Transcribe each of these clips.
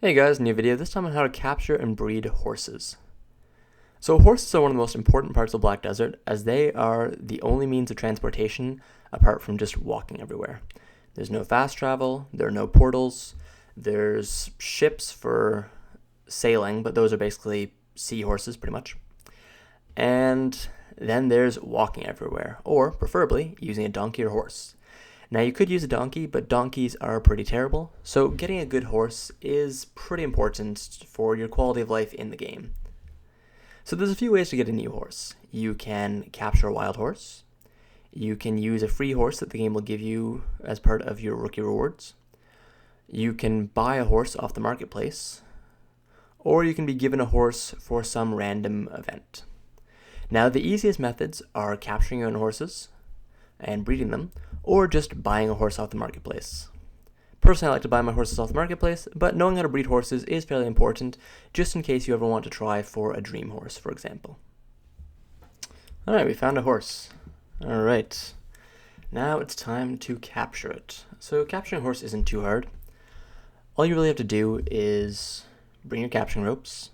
Hey guys, new video, this time on how to capture and breed horses. So horses are one of the most important parts of the Black Desert as they are the only means of transportation apart from just walking everywhere. There's no fast travel, there are no portals, there's ships for sailing, but those are basically seahorses pretty much. And then there's walking everywhere, or preferably using a donkey or horse. Now you could use a donkey, but donkeys are pretty terrible, so getting a good horse is pretty important for your quality of life in the game. So there's a few ways to get a new horse. You can capture a wild horse. You can use a free horse that the game will give you as part of your rookie rewards. You can buy a horse off the marketplace, or you can be given a horse for some random event. Now the easiest methods are capturing your own horses and breeding them, or just buying a horse off the marketplace. Personally, I like to buy my horses off the marketplace, but knowing how to breed horses is fairly important, just in case you ever want to try for a dream horse, for example. Alright, we found a horse. Alright, now it's time to capture it. So capturing a horse isn't too hard. All you really have to do is bring your capturing ropes.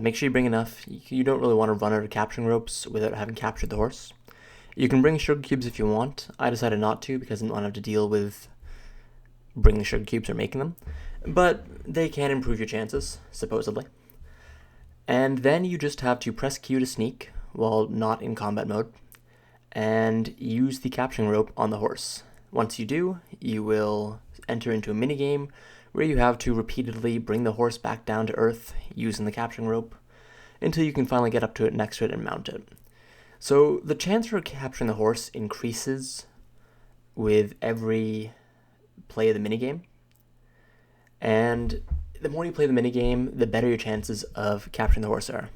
Make sure you bring enough. You don't really want to run out of capturing ropes without having captured the horse. You can bring sugar cubes if you want. I decided not to because I didn't want to have to deal with bringing sugar cubes or making them. But they can improve your chances, supposedly. And then you just have to press Q to sneak while not in combat mode and use the capturing rope on the horse. Once you do, you will enter into a minigame where you have to repeatedly bring the horse back down to earth using the capturing rope until you can finally get up to it next to it and mount it. So the chance for capturing the horse increases with every play of the minigame. And the more you play the minigame, the better your chances of capturing the horse are.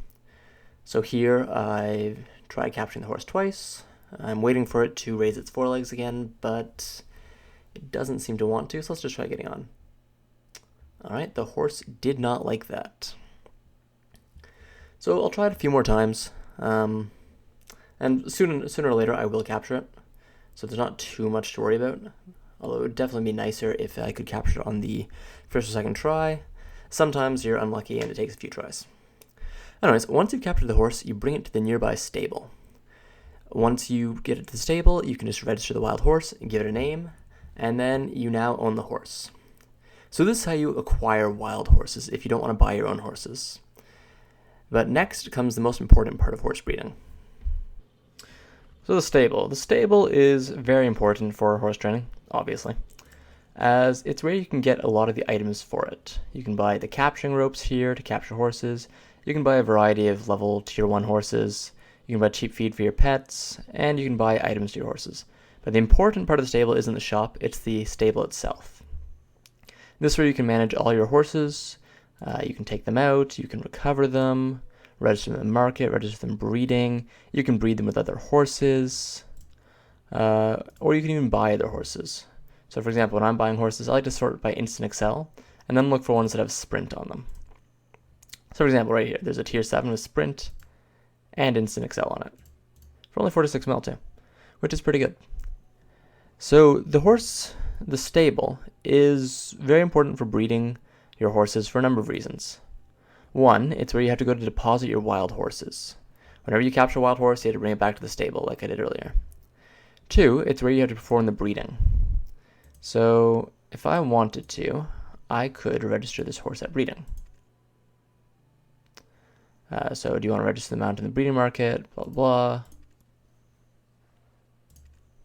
So here I've tried capturing the horse twice. I'm waiting for it to raise its forelegs again, but it doesn't seem to want to, so let's just try getting on. Alright, the horse did not like that. So I'll try it a few more times. And sooner or later, I will capture it. So there's not too much to worry about. Although it would definitely be nicer if I could capture it on the first or second try. Sometimes you're unlucky and it takes a few tries. Anyways, once you've captured the horse, you bring it to the nearby stable. Once you get it to the stable, you can just register the wild horse and give it a name. And then you now own the horse. So this is how you acquire wild horses if you don't want to buy your own horses. But next comes the most important part of horse breeding. So the stable. The stable is very important for horse training, obviously, as it's where you can get a lot of the items for it. You can buy the capturing ropes here to capture horses. You can buy a variety of level tier 1 horses. You can buy cheap feed for your pets, and you can buy items to your horses. But the important part of the stable isn't the shop, it's the stable itself. This is where you can manage all your horses. You can take them out, you can recover them, register them in the market, register them breeding. You can breed them with other horses, or you can even buy other horses. So for example, when I'm buying horses, I like to sort by instant excel, and then look for ones that have sprint on them. So for example, right here, there's a tier 7 with sprint and instant excel on it, for only 46 mil too, which is pretty good. So the stable is very important for breeding your horses for a number of reasons. One, it's where you have to go to deposit your wild horses. Whenever you capture a wild horse, you have to bring it back to the stable, like I did earlier. Two, it's where you have to perform the breeding. So, if I wanted to, I could register this horse at breeding. So, do you want to register the mount in the breeding market? Blah, blah.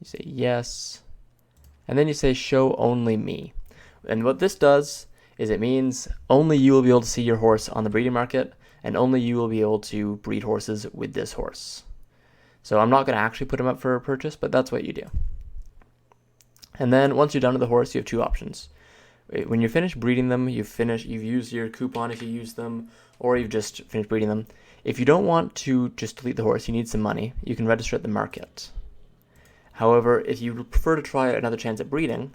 You say yes. And then you say show only me. And what this does is it means only you will be able to see your horse on the breeding market, and only you will be able to breed horses with this horse. So I'm not going to actually put him up for a purchase, but that's what you do. And then once you're done with the horse, you have two options. When you're finished breeding them, you've used your coupon if you use them, or you've just finished breeding them. If you don't want to just delete the horse, you need some money, you can register at the market. However, if you prefer to try another chance at breeding,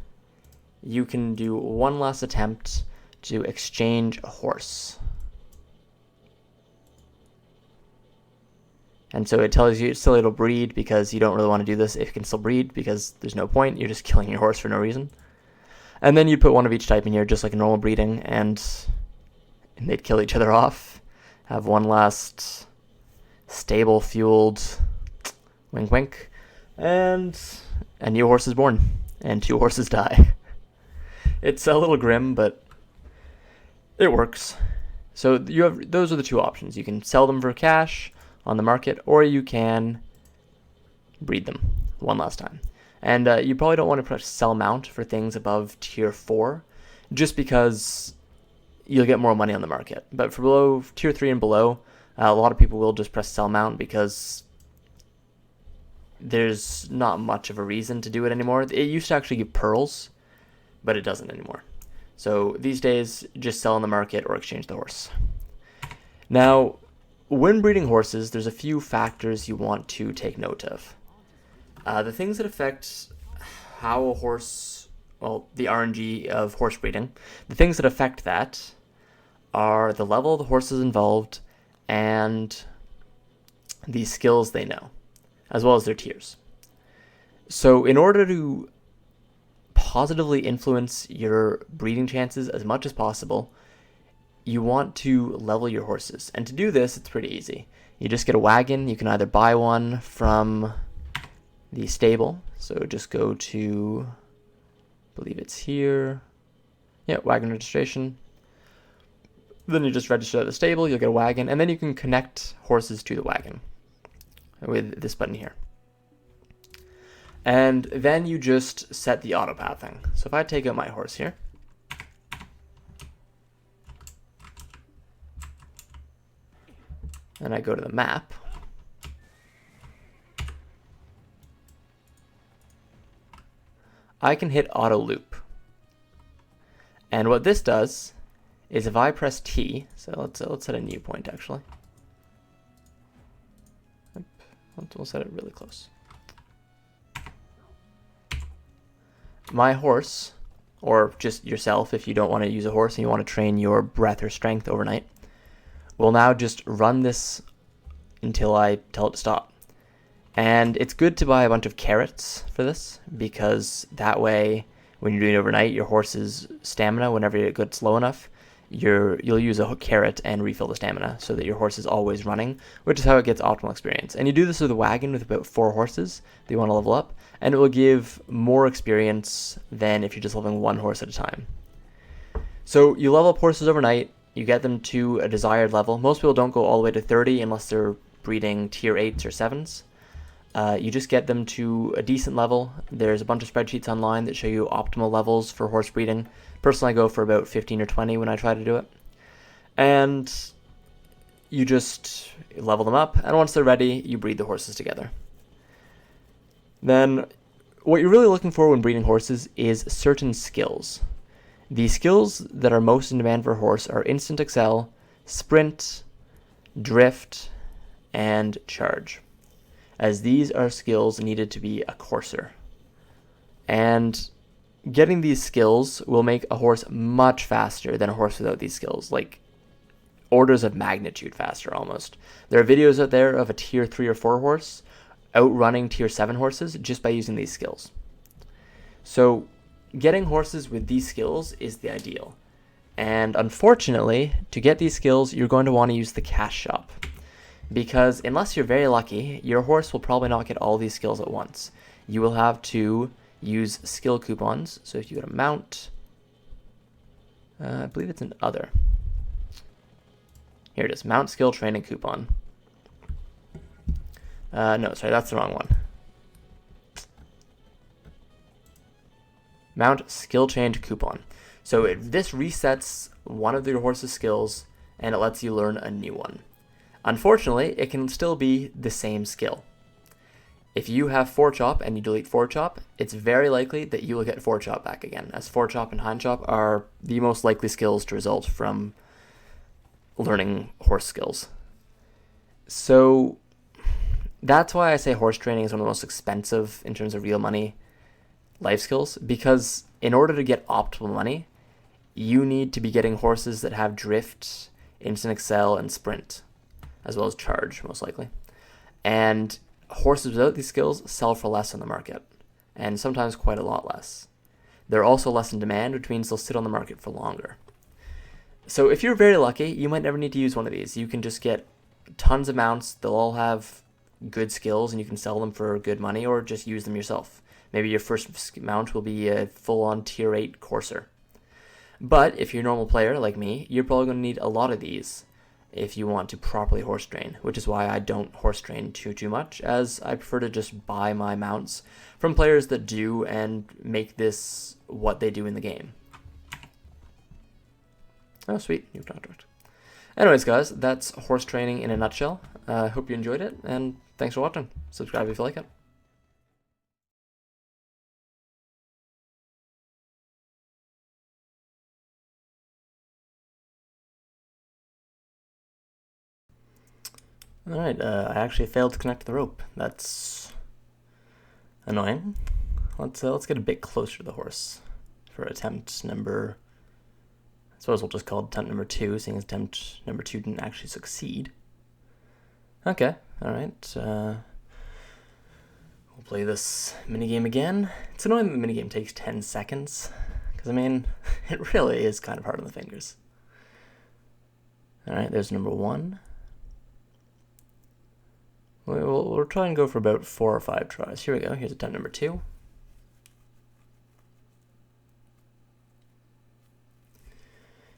you can do one last attempt to exchange a horse. And so it tells you still it'll breed because you don't really want to do this if it can still breed because there's no point, you're just killing your horse for no reason. And then you'd put one of each type in here, just like a normal breeding, and they'd kill each other off. Have one last stable fueled wink wink, and a new horse is born, and 2 horses die. It's a little grim, but it works. So those are the 2 options. You can sell them for cash on the market, or you can breed them one last time. And you probably don't want to press sell mount for things above tier 4, just because you'll get more money on the market. But for below tier 3 and below, a lot of people will just press sell mount because there's not much of a reason to do it anymore. It used to actually give pearls, but it doesn't anymore. So these days, just sell on the market or exchange the horse. Now, when breeding horses, there's a few factors you want to take note of. The things that affect how a horse, well, the RNG of horse breeding, the things that affect that are the level of the horses involved and the skills they know, as well as their tiers. So in order to positively influence your breeding chances as much as possible, you want to level your horses. And to do this, it's pretty easy. You just get a wagon. You can either buy one from the stable. So just go to, I believe it's here. Yeah, wagon registration. Then you just register at the stable, you'll get a wagon, and then you can connect horses to the wagon with this button here. And then you just set the auto pathing. So if I take out my horse here, and I go to the map, I can hit auto loop. And what this does is if I press T, so let's set a new point actually. We'll set it really close. My horse, or just yourself if you don't want to use a horse and you want to train your breath or strength overnight, will now just run this until I tell it to stop. And it's good to buy a bunch of carrots for this, because that way when you're doing it overnight, your horse's stamina, whenever it gets low enough, you'll use a carrot and refill the stamina so that your horse is always running, which is how it gets optimal experience. And you do this with a wagon with about 4 horses that you want to level up, and it will give more experience than if you're just leveling 1 horse at a time. So you level up horses overnight, you get them to a desired level. Most people don't go all the way to 30 unless they're breeding tier 8s or 7s. You just get them to a decent level. There's a bunch of spreadsheets online that show you optimal levels for horse breeding. Personally, I go for about 15 or 20 when I try to do it. And you just level them up, and once they're ready, you breed the horses together. Then what you're really looking for when breeding horses is certain skills. The skills that are most in demand for a horse are instant excel, sprint, drift, and charge, as these are skills needed to be a courser. And getting these skills will make a horse much faster than a horse without these skills, like orders of magnitude faster almost. There are videos out there of a tier 3 or 4 horse outrunning tier 7 horses just by using these skills. So getting horses with these skills is the ideal. And unfortunately, to get these skills, you're going to want to use the cash shop, because unless you're very lucky, your horse will probably not get all these skills at once. You will have to use skill coupons. So if you go to mount, I believe it's an other. Here it is, mount skill training coupon. No, sorry, that's the wrong one. Mount skill change coupon. So this resets one of your horse's skills and it lets you learn a new one. Unfortunately, it can still be the same skill. If you have forechop and you delete forechop, it's very likely that you will get forechop back again, as forechop and hindchop are the most likely skills to result from learning horse skills. So that's why I say horse training is one of the most expensive in terms of real money life skills, because in order to get optimal money, you need to be getting horses that have drift, instant excel, and sprint, as well as charge, most likely. And horses without these skills sell for less on the market, and sometimes quite a lot less. They're also less in demand, which means they'll sit on the market for longer. So if you're very lucky, you might never need to use one of these. You can just get tons of mounts. They'll all have good skills, and you can sell them for good money or just use them yourself. Maybe your first mount will be a full-on tier 8 courser. But if you're a normal player like me, you're probably going to need a lot of these if you want to properly horse train, which is why I don't horse train too much, as I prefer to just buy my mounts from players that do and make this what they do in the game. Oh, sweet, new contract. Anyways, guys, that's horse training in a nutshell. I hope you enjoyed it, and thanks for watching. Subscribe if you like it. Alright, I actually failed to connect the rope. That's annoying. Let's get a bit closer to the horse for attempt number... I suppose we'll just call it attempt number 2, seeing as attempt number 2 didn't actually succeed. Okay, alright. We'll play this minigame again. It's annoying that the minigame takes 10 seconds, because, I mean, it really is kind of hard on the fingers. Alright, there's number 1. We'll try and go for about 4 or 5 tries. Here we go. Here's attempt number 2.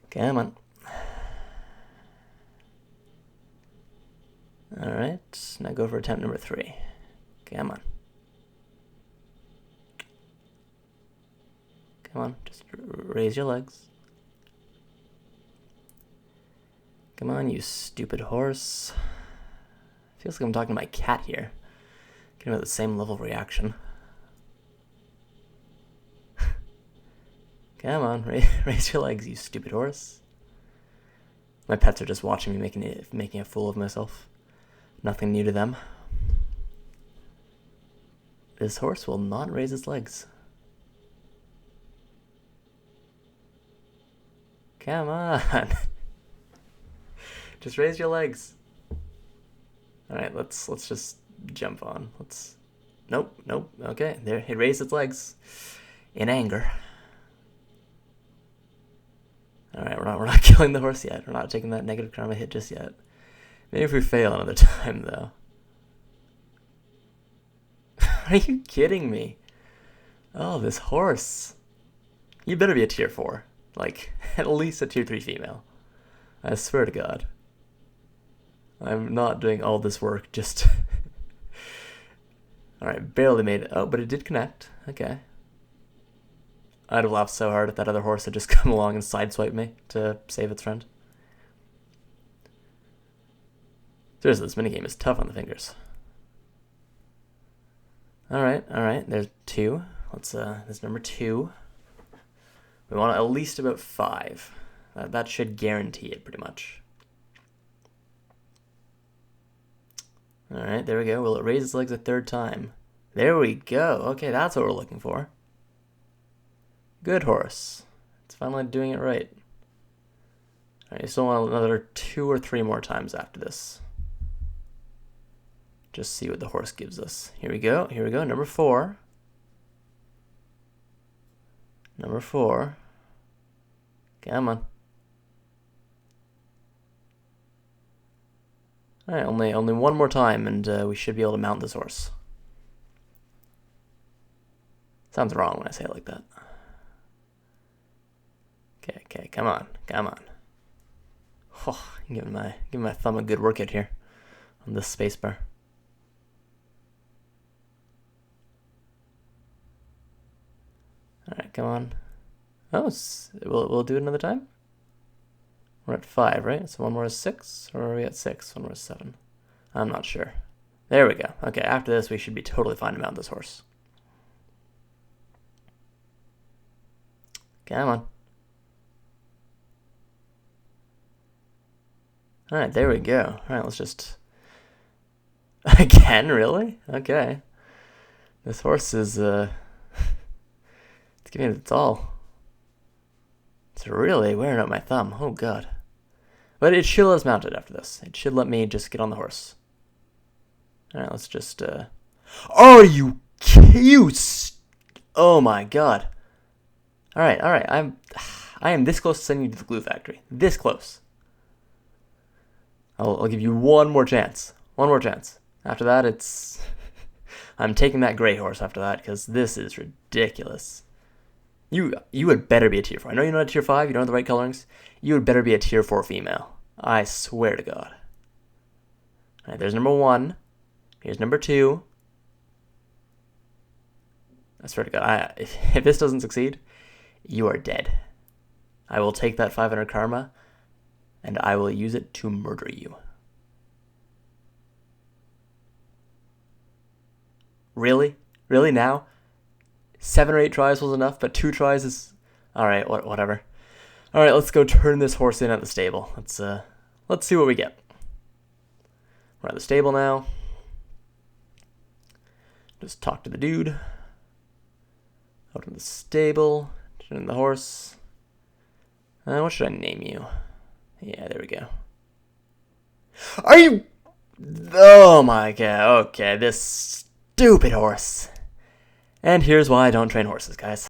Come on. Alright, now go for attempt number 3. Come on. Come on, just raise your legs. Come on, you stupid horse. Feels like I'm talking to my cat here. Getting about the same level of reaction. Come on, raise your legs, you stupid horse. My pets are just watching me making a fool of myself. Nothing new to them. This horse will not raise its legs. Come on. Just raise your legs. Alright, let's just jump on. Nope. Okay, there, it raised its legs. In anger. Alright, we're not killing the horse yet. We're not taking that negative karma hit just yet. Maybe if we fail another time, though. Are you kidding me? Oh, this horse. You better be a tier 4. Like, at least a tier 3 female. I swear to God. I'm not doing all this work just... Alright, barely made it. Oh, but it did connect. Okay. I'd have laughed so hard if that other horse had just come along and sideswiped me to save its friend. Seriously, this minigame is tough on the fingers. Alright, there's 2. There's number 2. We want at least about 5. That should guarantee it, pretty much. Alright, there we go. Will it raise its legs a 3rd time? There we go. Okay, that's what we're looking for. Good horse. It's finally doing it right. Alright, you still want another 2 or 3 more times after this. Just see what the horse gives us. Here we go, number 4. Number 4. Come on. Alright, only one more time and we should be able to mount this horse. Sounds wrong when I say it like that. Okay, come on. Oh, I'm giving my thumb a good workout here on this spacebar. Alright, come on. Oh, we'll do it another time? We're at 5, right? So one more is 6, or are we at 6? One more is 7. I'm not sure. There we go. Okay, after this we should be totally fine to mount this horse. Come on. Alright, there we go. Alright, let's just... Again, really? Okay. This horse is, it's giving it its all. It's really wearing out my thumb. Oh, God. But it should let us mount it after this. It should let me just get on the horse. Alright, let's just, Are you cute? Oh, my God. All right. I am this close to sending you to the glue factory. This close. I'll give you one more chance. One more chance. After that, it's... I'm taking that gray horse after that, because this is ridiculous. You would better be a tier 4. I know you're not a tier 5, you don't have the right colorings. You would better be a tier 4 female. I swear to God. Alright, there's number 1. Here's number 2. I swear to God, if this doesn't succeed, you are dead. I will take that 500 karma, and I will use it to murder you. Really? Really now? 7 or 8 tries was enough, but 2 tries is... Alright, whatever. Alright, let's go turn this horse in at the stable. Let's see what we get. We're at the stable now. Just talk to the dude. Open the stable. Turn in the horse. What should I name you? Yeah, there we go. Are you... Oh my God, okay, this stupid horse. And here's why I don't train horses, guys.